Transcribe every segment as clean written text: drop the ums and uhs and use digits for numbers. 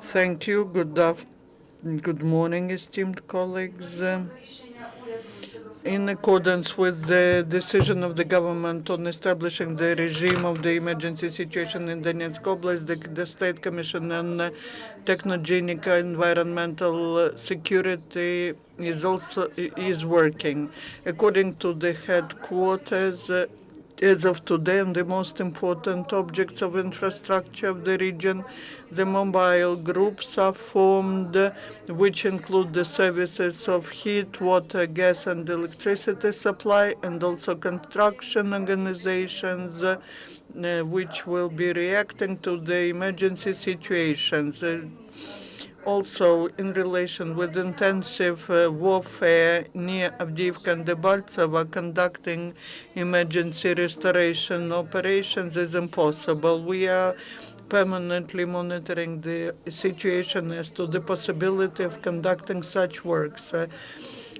Thank you. Good morning, esteemed colleagues. In accordance with the decision of the government on establishing the regime of the emergency situation in Donetsk Oblast, the State Commission on Technogenic Environmental Security is working. According to the headquarters, as of today, on the most important objects of infrastructure of the region, the mobile groups are formed, which include the services of heat, water, gas, and electricity supply, and also construction organizations, which will be reacting to the emergency situations. Also, in relation with intensive warfare near Avdiivka and Debaltseve, conducting emergency restoration operations is impossible. We are permanently monitoring the situation as to the possibility of conducting such works.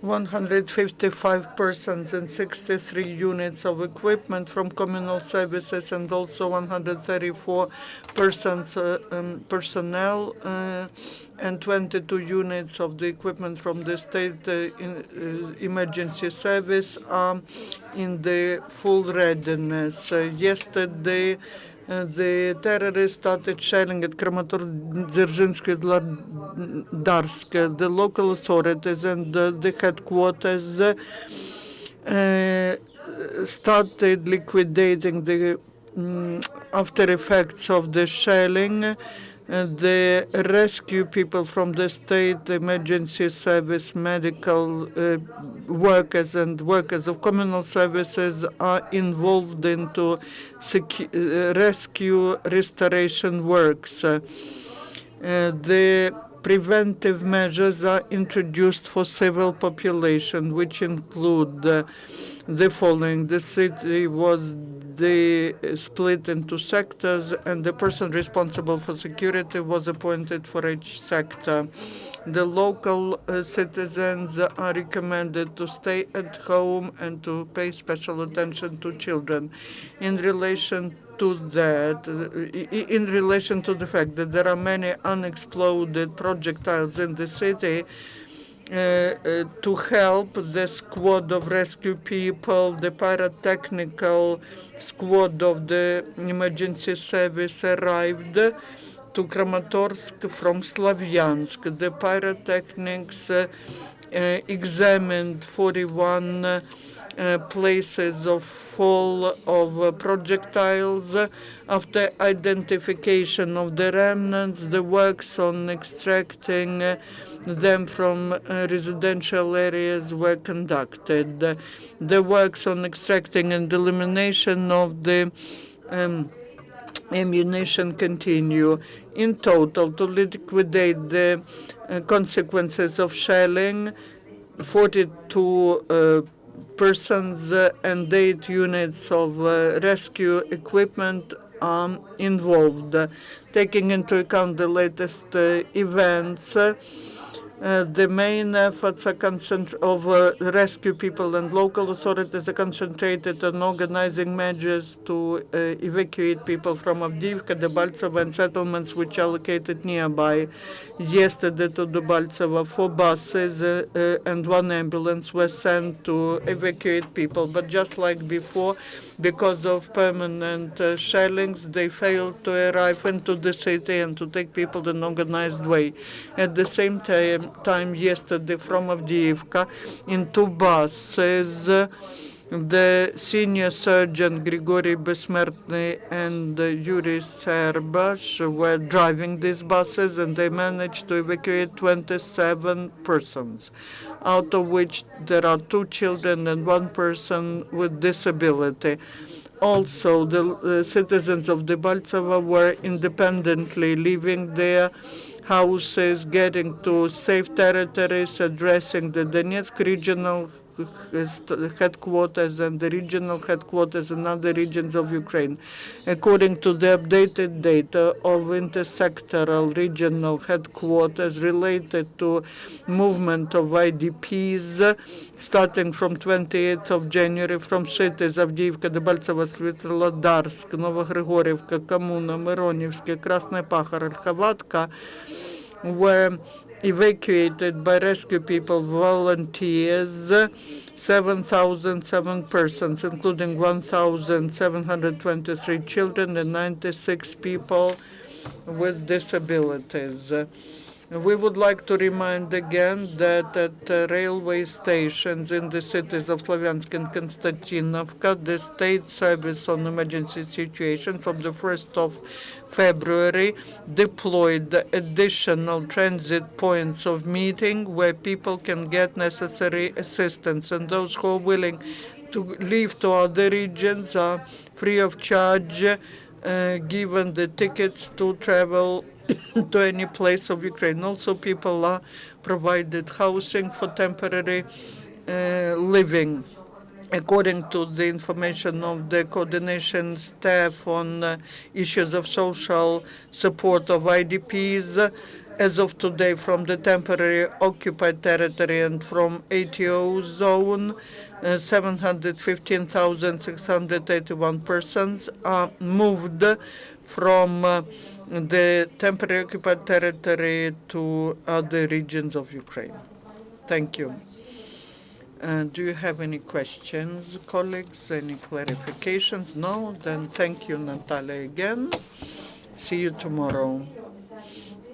155 persons and 63 units of equipment from communal services and also 134 personnel and 22 units of the equipment from the state emergency service are in the full readiness. Yesterday, the terrorists started shelling at Kramatorsk, Darsk. The local authorities and the headquarters started liquidating the after effects of the shelling. The rescue people from the state emergency service, medical workers and workers of communal services are involved into rescue restoration works. The preventive measures are introduced for civil population, which include the following. The city was split into sectors, and the person responsible for security was appointed for each sector. The local citizens are recommended to stay at home and to pay special attention to children. In relation to that, in relation to the fact that there are many unexploded projectiles in the city, to help the squad of rescue people, the pyrotechnical squad of the emergency service arrived to Kramatorsk from Slavyansk. The pyrotechnics examined 41 places of fall of projectiles. After identification of the remnants, the works on extracting them from residential areas were conducted. The works on extracting and elimination of the ammunition continue. In total, to liquidate the consequences of shelling, 42 persons and 8 units of rescue equipment are involved. Taking into account the latest events, the main efforts of rescue people and local authorities are concentrated on organizing measures to evacuate people from Avdiivka, Debaltseve, and settlements which are located nearby. Yesterday to Debaltseve, 4 buses and 1 ambulance were sent to evacuate people. But just like before, because of permanent shellings, they failed to arrive into the city and to take people in an organized way. At the same time yesterday from Avdiivka, in 2 buses, the senior surgeon Grigory Besmertny and Yuri Serbash were driving these buses, and they managed to evacuate 27 persons, out of which there are 2 children and 1 person with disability. Also, the citizens of Debaltseve were independently leaving their houses, getting to safe territories, addressing the Donetsk Regional headquarters and the regional headquarters in other regions of Ukraine. According to the updated data of intersectoral regional headquarters related to movement of IDPs, starting from 28th of January from cities Авдіївка, Дебальцево, Світлодарськ, Новогригорівка, Комуна, Миронівське, Красний Пахар, Хаватка, were evacuated by rescue people, volunteers, 7,007 persons, including 1,723 children and 96 people with disabilities. We would like to remind again that at railway stations in the cities of Slavyansk and Konstantinovka, the State Service on Emergency Situation from the 1st of February deployed additional transit points of meeting where people can get necessary assistance, and those who are willing to leave to other regions are free of charge, given the tickets to travel to any place of Ukraine. Also, people are provided housing for temporary living. According to the information of the coordination staff on issues of social support of IDPs, as of today, from the temporary occupied territory and from ATO zone, 715,681 persons are moved from the temporary occupied territory to other regions of Ukraine. Thank you. Do you have any questions, colleagues? Any clarifications? No? Then thank you, Natalia, again. See you tomorrow.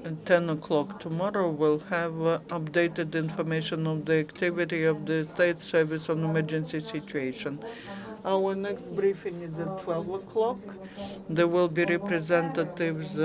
At 10 o'clock tomorrow, we'll have updated information on the activity of the State Service on Emergency Situation. Our next briefing is at 12 o'clock. There will be representatives